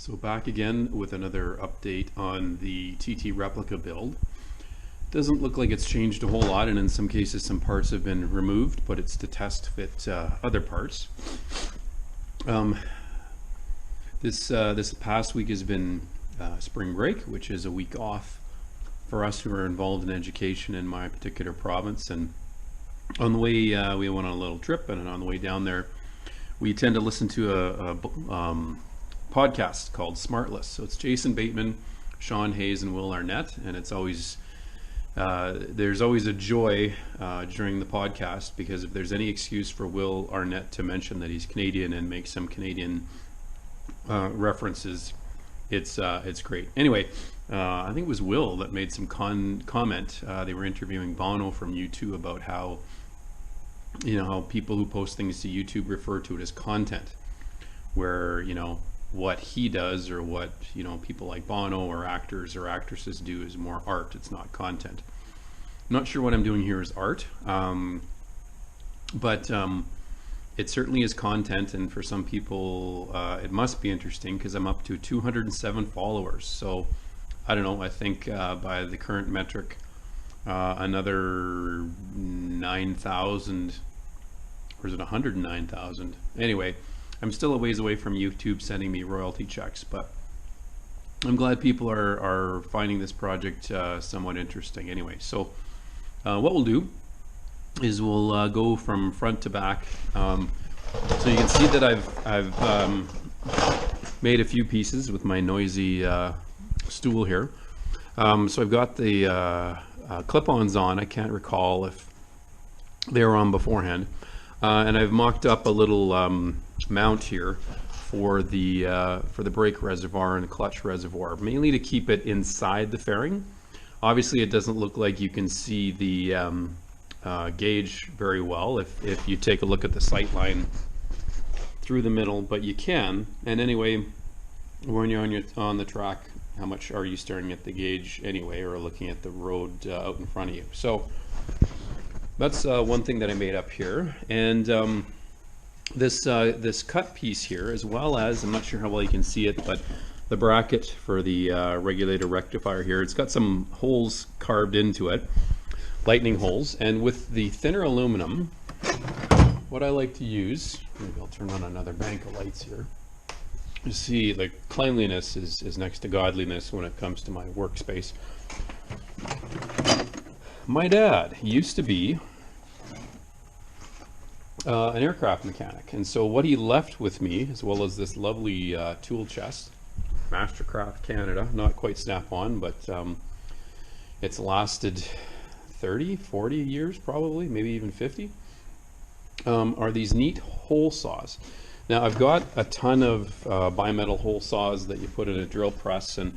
So back again with another update on the TT Replica build. Doesn't look like it's changed a whole lot, and in some cases some parts have been removed, but it's to test fit other parts. This past week has been spring break, which is a week off for us who are involved in education in my particular province. And on the way, we went on a little trip, and on the way down there, we tend to listen to a podcast called Smartless. So it's Jason Bateman, Sean Hayes, and Will Arnett, and it's always there's always a joy during the podcast, because if there's any excuse for Will Arnett to mention that he's Canadian and make some Canadian references, it's great. Anyway, I think it was Will that made some comment. They were interviewing Bono from U2 about how, how people who post things to YouTube refer to it as content, where, what he does or what, people like Bono or actors or actresses do is more art. It's not content. I'm not sure what I'm doing here is art, but it certainly is content, and for some people it must be interesting, because I'm up to 207 followers. So I don't know, I think by the current metric, another 9,000, or is it 109,000? Anyway, I'm still a ways away from YouTube sending me royalty checks, but I'm glad people are finding this project somewhat interesting. Anyway, so what we'll do is we'll go from front to back. So you can see that I've made a few pieces with my noisy stool here. So I've got the clip-ons on. I can't recall if they were on beforehand. And I've mocked up a little mount here for the brake reservoir and clutch reservoir, mainly to keep it inside the fairing. Obviously, it doesn't look like you can see the gauge very well if you take a look at the sight line through the middle, but you can. And anyway, when you're on the track, how much are you staring at the gauge anyway, or looking at the road out in front of you? So that's one thing that I made up here. And this cut piece here, as well as, I'm not sure how well you can see it, but the bracket for the regulator rectifier here, it's got some holes carved into it, lightning holes. And with the thinner aluminum, what I like to use, maybe I'll turn on another bank of lights here. You see, like, cleanliness is next to godliness when it comes to my workspace. My dad used to be an aircraft mechanic, and so what he left with me, as well as this lovely tool chest, Mastercraft Canada, not quite snap-on, but it's lasted 30, 40 years probably, maybe even 50, are these neat hole saws. Now I've got a ton of bimetal hole saws that you put in a drill press, and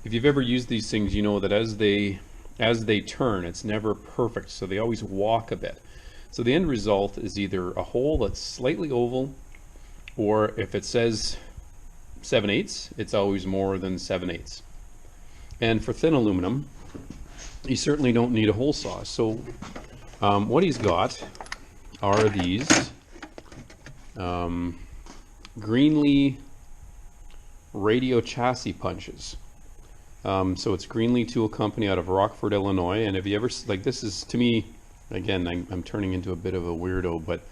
if you've ever used these things, you know that as they turn, it's never perfect, so they always walk a bit. So the end result is either a hole that's slightly oval, or if it says 7/8, it's always more than 7/8. And for thin aluminum, you certainly don't need a hole saw. So what he's got are these Greenlee radio chassis punches. So it's Greenlee Tool Company out of Rockford, Illinois. And have you ever, like, this is, to me, again, I'm turning into a bit of a weirdo, but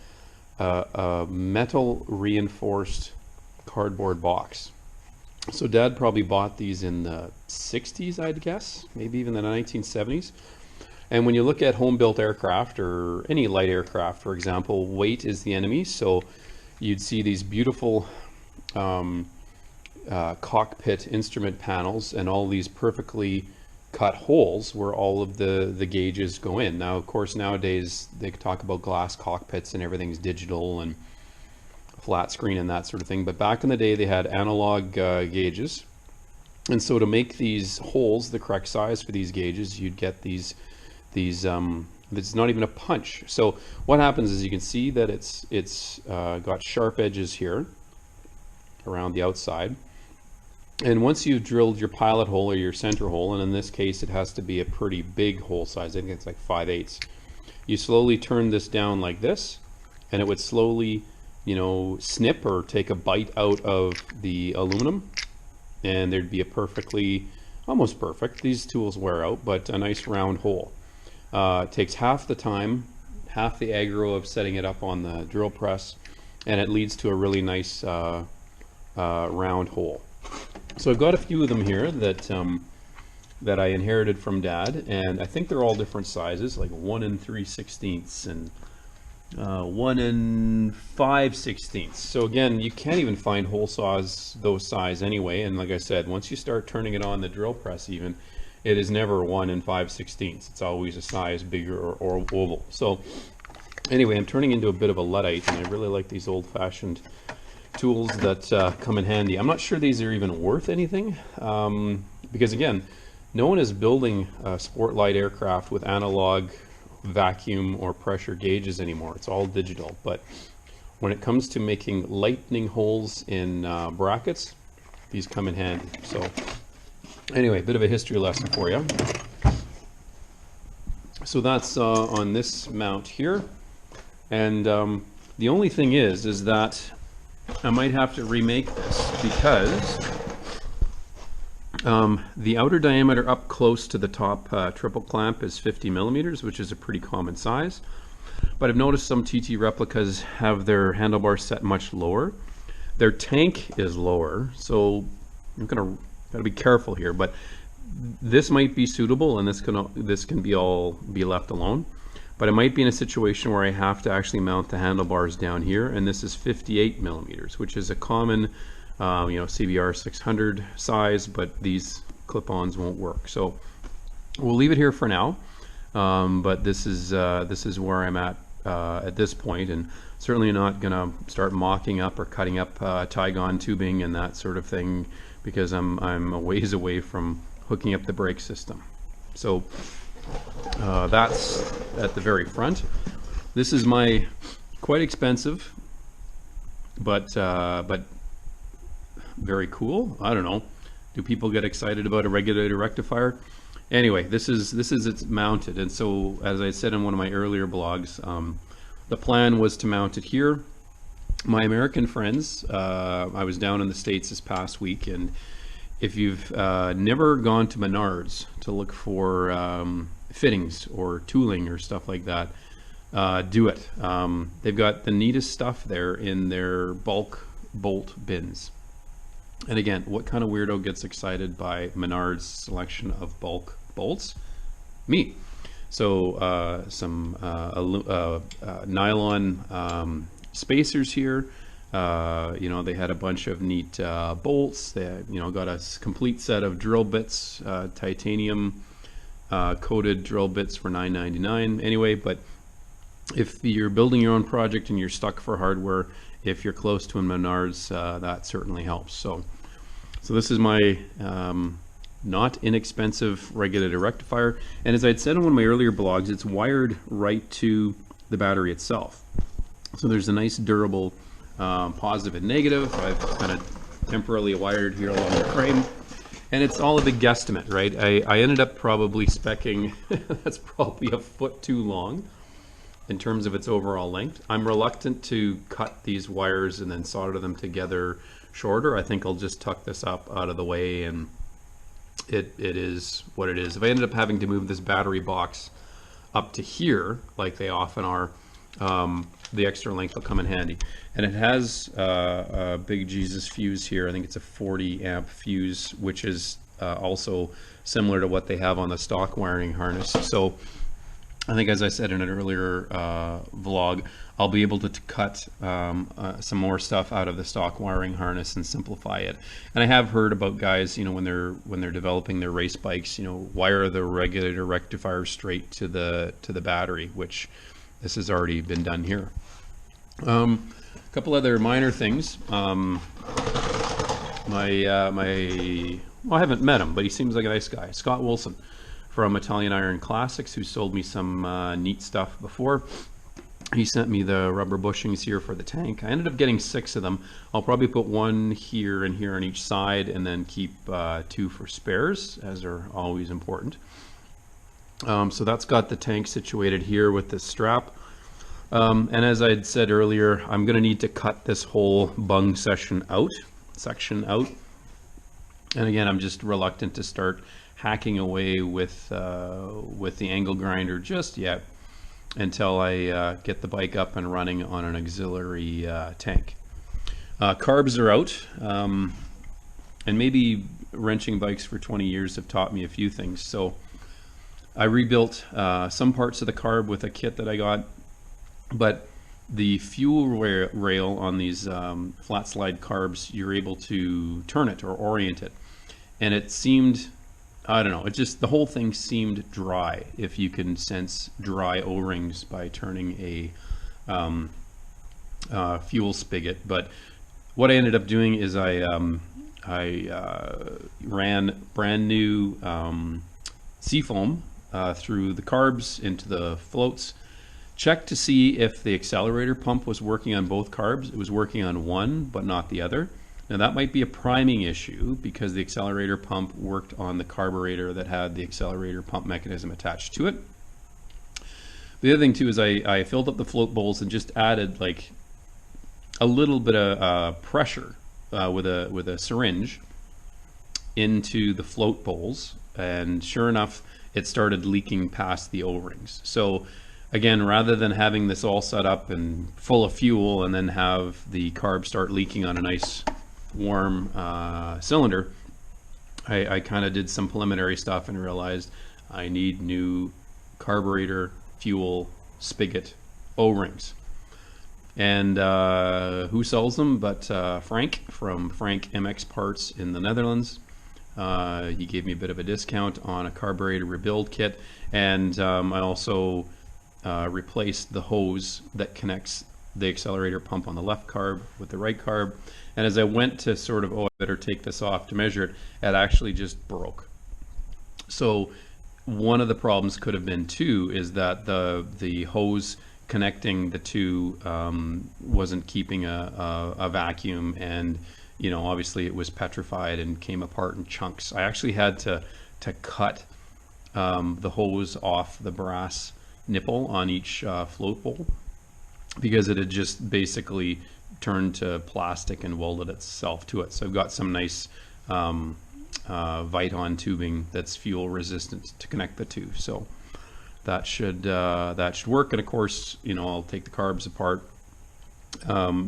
a metal reinforced cardboard box. So Dad probably bought these in the 60s, I'd guess, maybe even the 1970s. And when you look at home-built aircraft, or any light aircraft, for example, weight is the enemy. So you'd see these beautiful cockpit instrument panels and all these perfectly cut holes where all of the gauges go in. Now, of course, nowadays they talk about glass cockpits and everything's digital and flat screen and that sort of thing, but back in the day they had analog gauges. And so to make these holes the correct size for these gauges, you'd get these it's not even a punch. So what happens is, you can see that it's got sharp edges here around the outside. And once you've drilled your pilot hole or your center hole, and in this case it has to be a pretty big hole size, I think it's like 5/8, you slowly turn this down like this, and it would slowly, snip or take a bite out of the aluminum, and there'd be a perfectly, almost perfect, these tools wear out, but a nice round hole. It takes half the time, half the aggro of setting it up on the drill press, and it leads to a really nice round hole. So I've got a few of them here that that I inherited from Dad, and I think they're all different sizes, like 1 3/16 and 1 5/16. So again, you can't even find hole saws those size anyway, and like I said, once you start turning it on the drill press even, it is never 1 5/16. It's always a size bigger or oval. So anyway, I'm turning into a bit of a Luddite, and I really like these old-fashioned tools that come in handy. I'm not sure these are even worth anything, because again, no one is building sport light aircraft with analog vacuum or pressure gauges anymore. It's all digital. But when it comes to making lightning holes in brackets, these come in handy. So anyway, a bit of a history lesson for you. So that's on this mount here. And the only thing is that I might have to remake this, because the outer diameter up close to the top triple clamp is 50 millimeters, which is a pretty common size. But I've noticed some TT replicas have their handlebars set much lower. Their tank is lower, so I'm gotta be careful here. But this might be suitable, and this can be left alone. But I might be in a situation where I have to actually mount the handlebars down here, and this is 58 millimeters, which is a common CBR 600 size, but these clip-ons won't work. So we'll leave it here for now. But this is where I'm at this point, and certainly not gonna start mocking up or cutting up Tygon tubing and that sort of thing, because I'm a ways away from hooking up the brake system. So that's at the very front. This is my quite expensive, but very cool. I don't know. Do people get excited about a regulator rectifier? Anyway, this is it's mounted, and so as I said in one of my earlier blogs, the plan was to mount it here. My American friends, I was down in the States this past week, and if you've never gone to Menards to look for fittings or tooling or stuff like that, do it. They've got the neatest stuff there in their bulk bolt bins. And again, what kind of weirdo gets excited by Menards' selection of bulk bolts? Me. So some nylon spacers here. They had a bunch of neat bolts. They got a complete set of drill bits, titanium coated drill bits for $9.99. Anyway, but if you're building your own project and you're stuck for hardware, if you're close to a Menards, that certainly helps. So this is my not inexpensive regulator rectifier, and as I'd said in one of my earlier blogs, it's wired right to the battery itself. So there's a nice durable positive and negative. I've kind of temporarily wired here along the frame, and it's all a big guesstimate, right? I ended up probably speccing that's probably a foot too long in terms of its overall length. I'm reluctant to cut these wires and then solder them together shorter. I think I'll just tuck this up out of the way, and it is what it is. If I ended up having to move this battery box up to here, like they often are, the extra length will come in handy. And it has a big Jesus fuse here. I think it's a 40 amp fuse, which is also similar to what they have on the stock wiring harness. So I think, as I said in an earlier vlog, I'll be able to cut some more stuff out of the stock wiring harness and simplify it. And I have heard about guys, when they're developing their race bikes, wire the regulator rectifier straight to the battery, which this has already been done here. A couple other minor things. I haven't met him, but he seems like a nice guy. Scott Wilson from Italian Iron Classics, who sold me some neat stuff before. He sent me the rubber bushings here for the tank. I ended up getting 6 of them. I'll probably put 1 here and here on each side, and then keep 2 for spares, as are always important. So that's got the tank situated here with this strap. And as I'd said earlier, I'm going to need to cut this whole bung section out. And again, I'm just reluctant to start hacking away with the angle grinder just yet until I get the bike up and running on an auxiliary tank. Carbs are out, and maybe wrenching bikes for 20 years have taught me a few things. So I rebuilt some parts of the carb with a kit that I got, but the fuel rail on these flat slide carbs, you're able to turn it or orient it. And it seemed, I don't know, it just, the whole thing seemed dry, if you can sense dry O-rings by turning a fuel spigot. But what I ended up doing is I ran brand new seafoam through the carbs into the floats, checked to see if the accelerator pump was working on both carbs. It was working on one, but not the other. Now that might be a priming issue because the accelerator pump worked on the carburetor that had the accelerator pump mechanism attached to it. The other thing too is I filled up the float bowls and just added like a little bit of pressure with a syringe into the float bowls, and sure enough, it started leaking past the O-rings. So again, rather than having this all set up and full of fuel and then have the carb start leaking on a nice warm cylinder, I kind of did some preliminary stuff and realized I need new carburetor fuel spigot O-rings. And who sells them but Frank from Frank MX Parts in the Netherlands. He gave me a bit of a discount on a carburetor rebuild kit, and I also replaced the hose that connects the accelerator pump on the left carb with the right carb. And as I went to sort of, oh, I better take this off to measure it, it actually just broke. So one of the problems could have been too is that the hose connecting the two wasn't keeping a vacuum, and you know, obviously it was petrified and came apart in chunks. I actually had to cut the hose off the brass nipple on each float bowl because it had just basically turned to plastic and welded itself to it. So I've got some nice Viton tubing that's fuel resistant to connect the two. So that should work. And of course, you know, I'll take the carbs apart,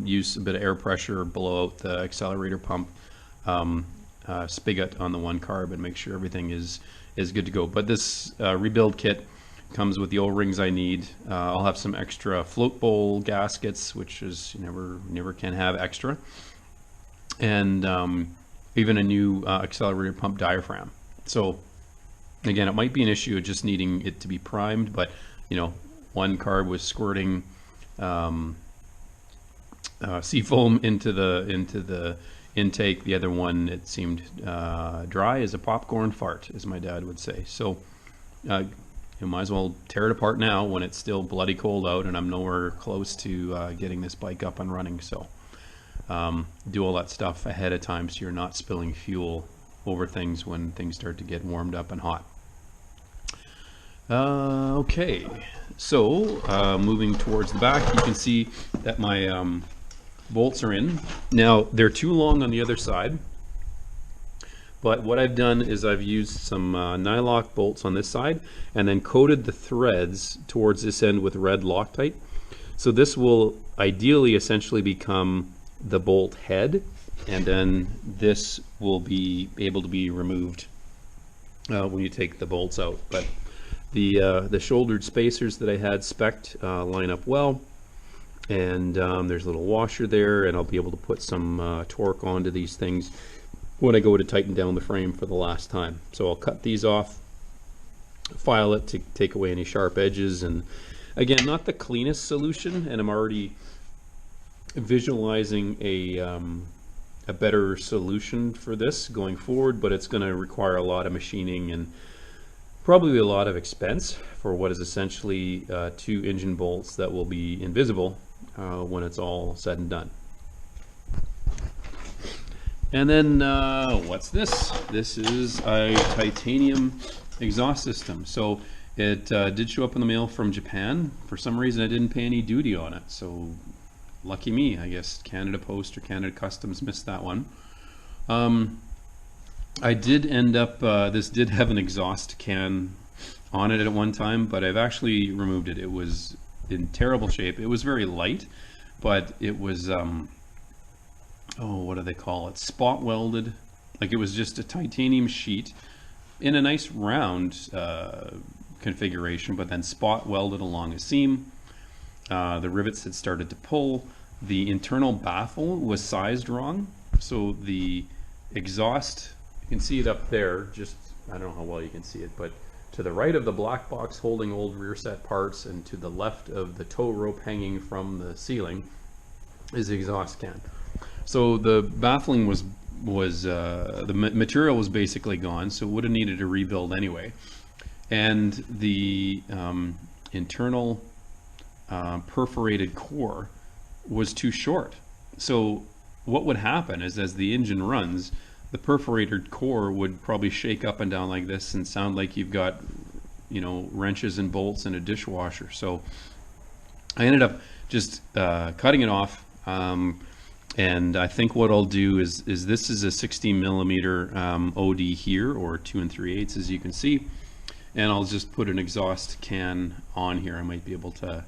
use a bit of air pressure, blow out the accelerator pump spigot on the one carb, and make sure everything is good to go. But this rebuild kit comes with the O-rings I need. I'll have some extra float bowl gaskets, which is never can have extra, and even a new accelerator pump diaphragm. So again, it might be an issue of just needing it to be primed, but you know, one carb was squirting seafoam into the intake. The other one, it seemed dry as a popcorn fart, as my dad would say. So you might as well tear it apart now when it's still bloody cold out and I'm nowhere close to getting this bike up and running. So do all that stuff ahead of time so you're not spilling fuel over things when things start to get warmed up and hot. Okay, so moving towards the back, you can see that my bolts are in. Now they're too long on the other side, but what I've done is I've used some nylock bolts on this side and then coated the threads towards this end with red Loctite. So this will ideally essentially become the bolt head, and then this will be able to be removed when you take the bolts out. But the shouldered spacers that I had spec'd line up well, and there's a little washer there, and I'll be able to put some torque onto these things when I go to tighten down the frame for the last time. So I'll cut these off, file it to take away any sharp edges, and again, not the cleanest solution, and I'm already visualizing a better solution for this going forward, but it's going to require a lot of machining and probably a lot of expense for what is essentially 2 engine bolts that will be invisible when it's all said and done. And then what's this? This is a titanium exhaust system. So it did show up in the mail from Japan. For some reason I didn't pay any duty on it, so lucky me. I guess Canada Post or Canada Customs missed that one. I did end up, this did have an exhaust can on it at one time, but I've actually removed it. It was in terrible shape. It was very light, but it was, oh, what do they call it? Spot welded. Like it was just a titanium sheet in a nice round configuration, but then spot welded along a seam. The rivets had started to pull. The internal baffle was sized wrong. So the exhaust, you can see it up there, just, I don't know how well you can see it, but to the right of the black box holding old rear set parts and to the left of the tow rope hanging from the ceiling is the exhaust can. So the baffling was the material was basically gone, so it would have needed a rebuild anyway. And the internal perforated core was too short. So what would happen is as the engine runs, the perforated core would probably shake up and down like this and sound like you've got, you know, wrenches and bolts in a dishwasher. So I ended up just cutting it off. And I think what I'll do is this is a 16 millimeter OD here, or 2 3/8 as you can see. And I'll just put an exhaust can on here. I might be able to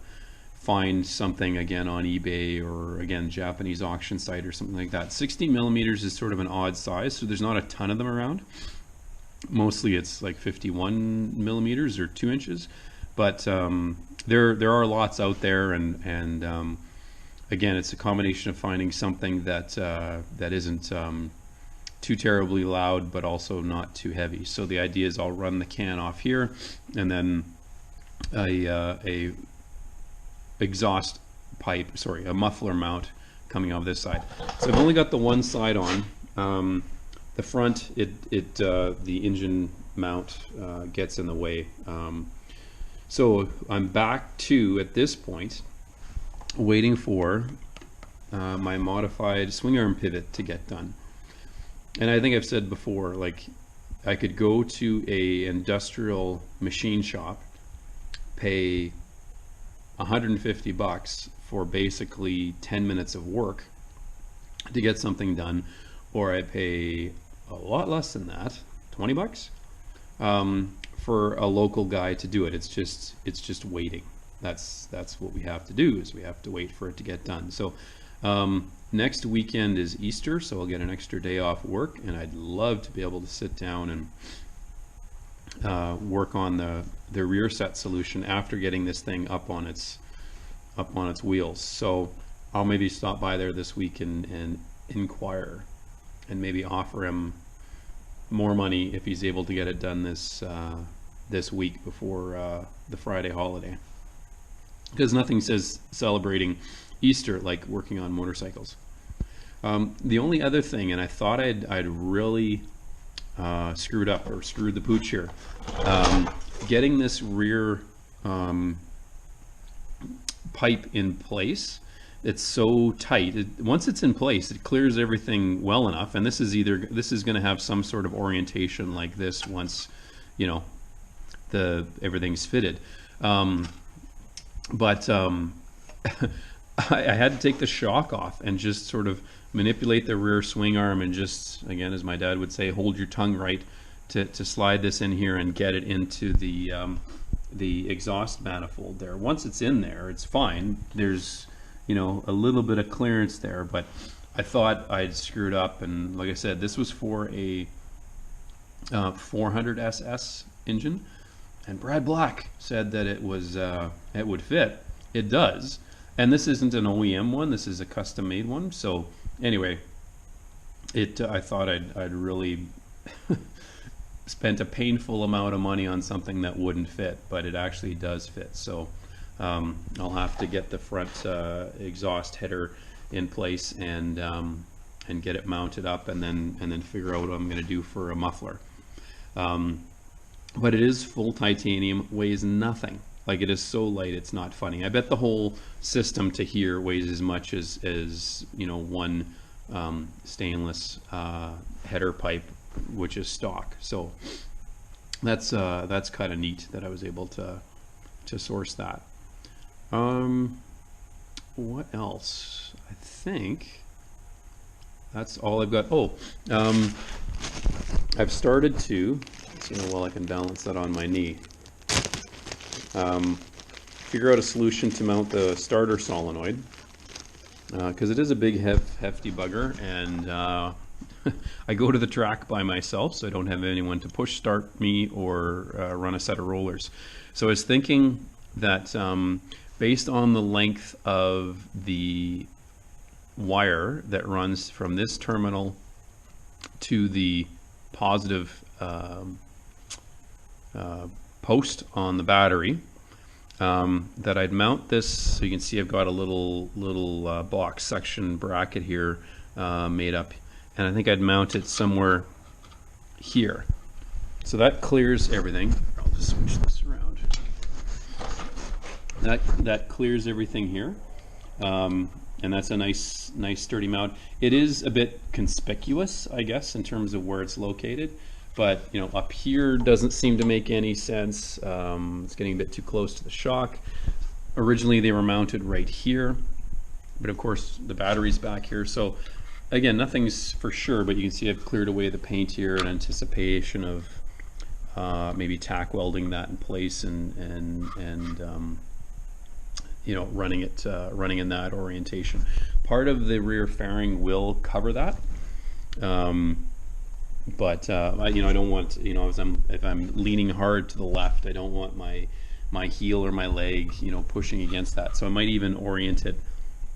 find something again on eBay or again Japanese auction site or something like that. 16 millimeters is sort of an odd size, so there's not a ton of them around. Mostly it's like 51 millimeters or 2 inches, but there are lots out there, and again, it's a combination of finding something that that isn't too terribly loud, but also not too heavy. So the idea is I'll run the can off here, and then a exhaust pipe, sorry, a muffler mount coming off this side. So I've only got the one side on. The front, the engine mount gets in the way. So I'm back to, at this point, waiting for my modified swing arm pivot to get done. And I think I've said before, like, I could go to a industrial machine shop, pay $150 for basically 10 minutes of work to get something done, or I pay a lot less than that, $20, for a local guy to do it. It's just waiting. That's what we have to do, is we have to wait for it to get done. So next weekend is Easter, so I'll get an extra day off work, and I'd love to be able to sit down and work on the rear set solution after getting this thing up on its wheels. So I'll maybe stop by there this week and inquire, and maybe offer him more money if he's able to get it done this week before the Friday holiday. Because nothing says celebrating Easter like working on motorcycles. The only other thing, and I thought I'd really screwed up, or screwed the pooch here, getting this rear pipe in place. It's so tight. Once it's in place, it clears everything well enough, and this is going to have some sort of orientation like this once, you know, everything's fitted. But I had to take the shock off and just sort of manipulate the rear swing arm, and just, again, as my dad would say, hold your tongue right to slide this in here and get it into the exhaust manifold there. Once it's in there, it's fine. There's, you know, a little bit of clearance there, but I thought I'd screwed up, and like I said, this was for a 400 SS engine, and Brad Black said that it would fit. It does, and this isn't an OEM one. This is a custom made one. So anyway, I thought I'd really spent a painful amount of money on something that wouldn't fit, but it actually does fit. So I'll have to get the front exhaust header in place and get it mounted up, and then figure out what I'm going to do for a muffler. But it is full titanium, weighs nothing. Like, it is so light, it's not funny. I bet the whole system to here weighs as much as you know, one stainless header pipe, which is stock. So that's kind of neat that I was able to source that. What else? I think that's all I've got. Oh, I've started to, so well I can balance that on my knee, figure out a solution to mount the starter solenoid, because it is a big hefty bugger, and I go to the track by myself, so I don't have anyone to push start me or run a set of rollers. So I was thinking that based on the length of the wire that runs from this terminal to the positive post on the battery, that I'd mount this. So you can see I've got a little box section bracket here made up, and I think I'd mount it somewhere here. So that clears everything. I'll just switch this around. That clears everything here, and that's a nice sturdy mount. It is a bit conspicuous, I guess, in terms of where it's located, but you know, up here doesn't seem to make any sense. It's getting a bit too close to the shock. Originally they were mounted right here, but of course the battery's back here. So again, nothing's for sure, but you can see I've cleared away the paint here in anticipation of maybe tack welding that in place and you know, running in that orientation. Part of the rear fairing will cover that, but you know, I don't want, you know, if I'm leaning hard to the left, I don't want my heel or my leg, you know, pushing against that. So I might even orient it,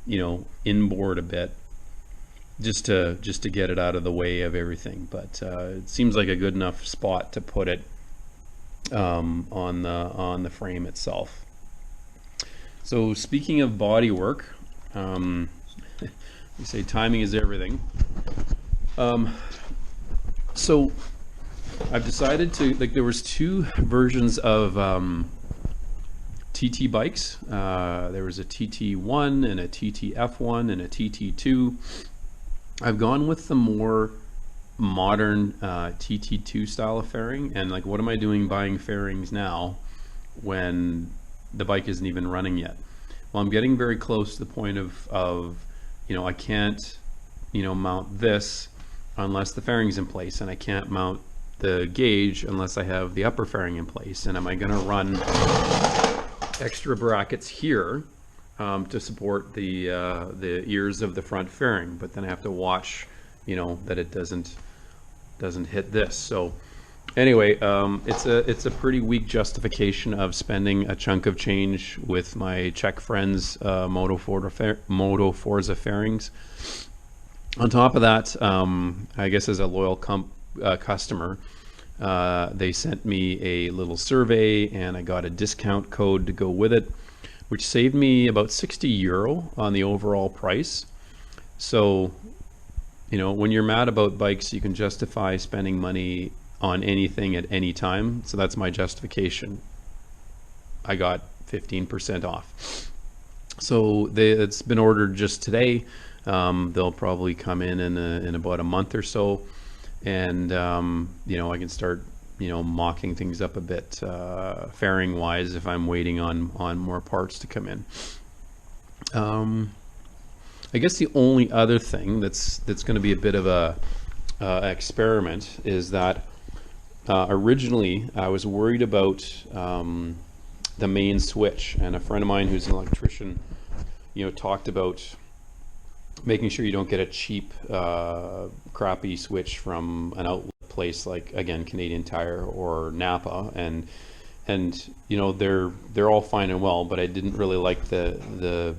you know, inboard a bit, just to get it out of the way of everything. But it seems like a good enough spot to put it on the frame itself. So speaking of body work, you say timing is everything. So I've decided to, like, there was two versions of TT bikes. There was a TT1 and a TTF1 and a TT2. I've gone with the more modern TT2 style of fairing, and like, what am I doing buying fairings now when the bike isn't even running yet? Well, I'm getting very close to the point of you know, I can't, you know, mount this unless the fairing's in place, and I can't mount the gauge unless I have the upper fairing in place. And am I going to run extra brackets here to support the ears of the front fairing? But then I have to watch, you know, that it doesn't hit this. So anyway, it's a pretty weak justification of spending a chunk of change with my Czech friends' Moto Forza fairings. On top of that, I guess as a loyal customer, they sent me a little survey, and I got a discount code to go with it, which saved me about €60 on the overall price. So, you know, when you're mad about bikes, you can justify spending money on anything at any time. So that's my justification. I got 15% off. So it's been ordered just today. They'll probably come in about a month or so, and you know, I can start, you know, mocking things up a bit fairing wise if I'm waiting on more parts to come in. I guess the only other thing that's going to be a bit of a experiment is that originally I was worried about the main switch, and a friend of mine who's an electrician, you know, talked about making sure you don't get a cheap crappy switch from an outlet place like, again, Canadian Tire or Napa, and you know, they're all fine and well, but I didn't really like the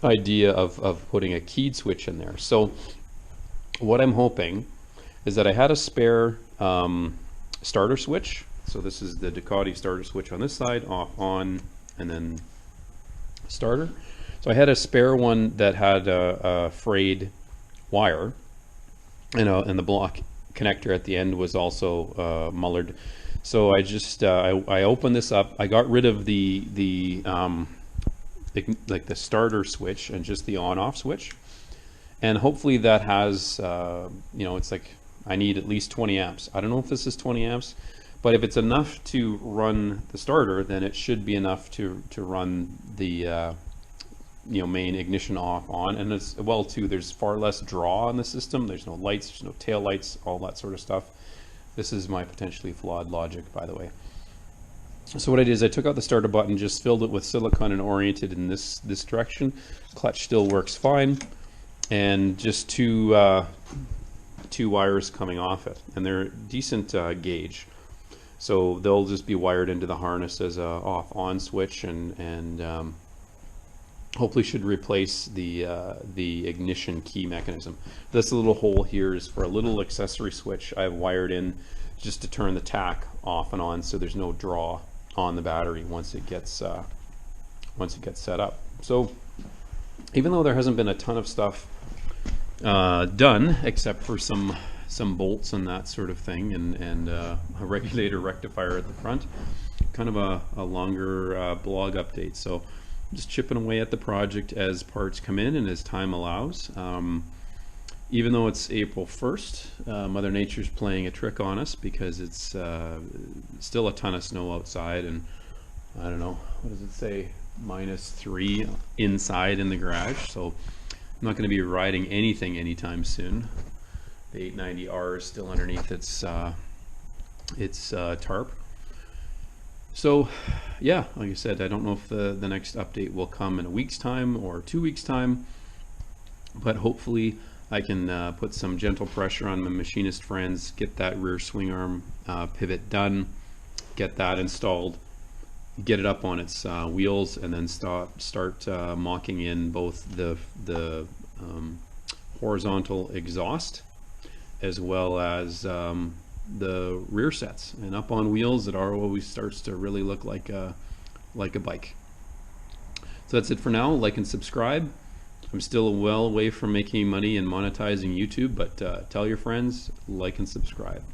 idea of putting a keyed switch in there. So what I'm hoping is that I had a spare starter switch. So this is the Ducati starter switch on this side, off, on, and then starter. So I had a spare one that had a frayed wire, and the block connector at the end was also mullered. So I just I opened this up. I got rid of the like the starter switch and just the on-off switch, and hopefully that has you know, it's like I need at least 20 amps. I don't know if this is 20 amps, but if it's enough to run the starter, then it should be enough to run the you know, main ignition off, on, and as well too, there's far less draw on the system. There's no lights, there's no tail lights, all that sort of stuff. This is my potentially flawed logic, by the way. So what I did is I took out the starter button, just filled it with silicone and oriented in this direction. Clutch still works fine, and just two wires coming off it, and they're decent gauge. So they'll just be wired into the harness as a off-on switch, and hopefully should replace the ignition key mechanism. This little hole here is for a little accessory switch I've wired in just to turn the tack off and on, so there's no draw on the battery once it gets set up. So even though there hasn't been a ton of stuff done, except for some bolts and that sort of thing, and a regulator rectifier at the front, kind of a longer blog update. So just chipping away at the project as parts come in and as time allows. Even though it's April 1st, Mother Nature's playing a trick on us, because it's still a ton of snow outside, and I don't know, what does it say, -3 inside in the garage. So I'm not going to be riding anything anytime soon. The 890R is still underneath its tarp. So yeah, like I said, I don't know if the next update will come in a week's time or 2 weeks time, but hopefully I can put some gentle pressure on my machinist friends, get that rear swing arm pivot done, get that installed, get it up on its wheels, and then start mocking in both the horizontal exhaust as well as the rear sets. And up on wheels, it always starts to really look like a bike. So that's it for now. Like and subscribe. I'm still well away from making money and monetizing YouTube, but tell your friends, like and subscribe.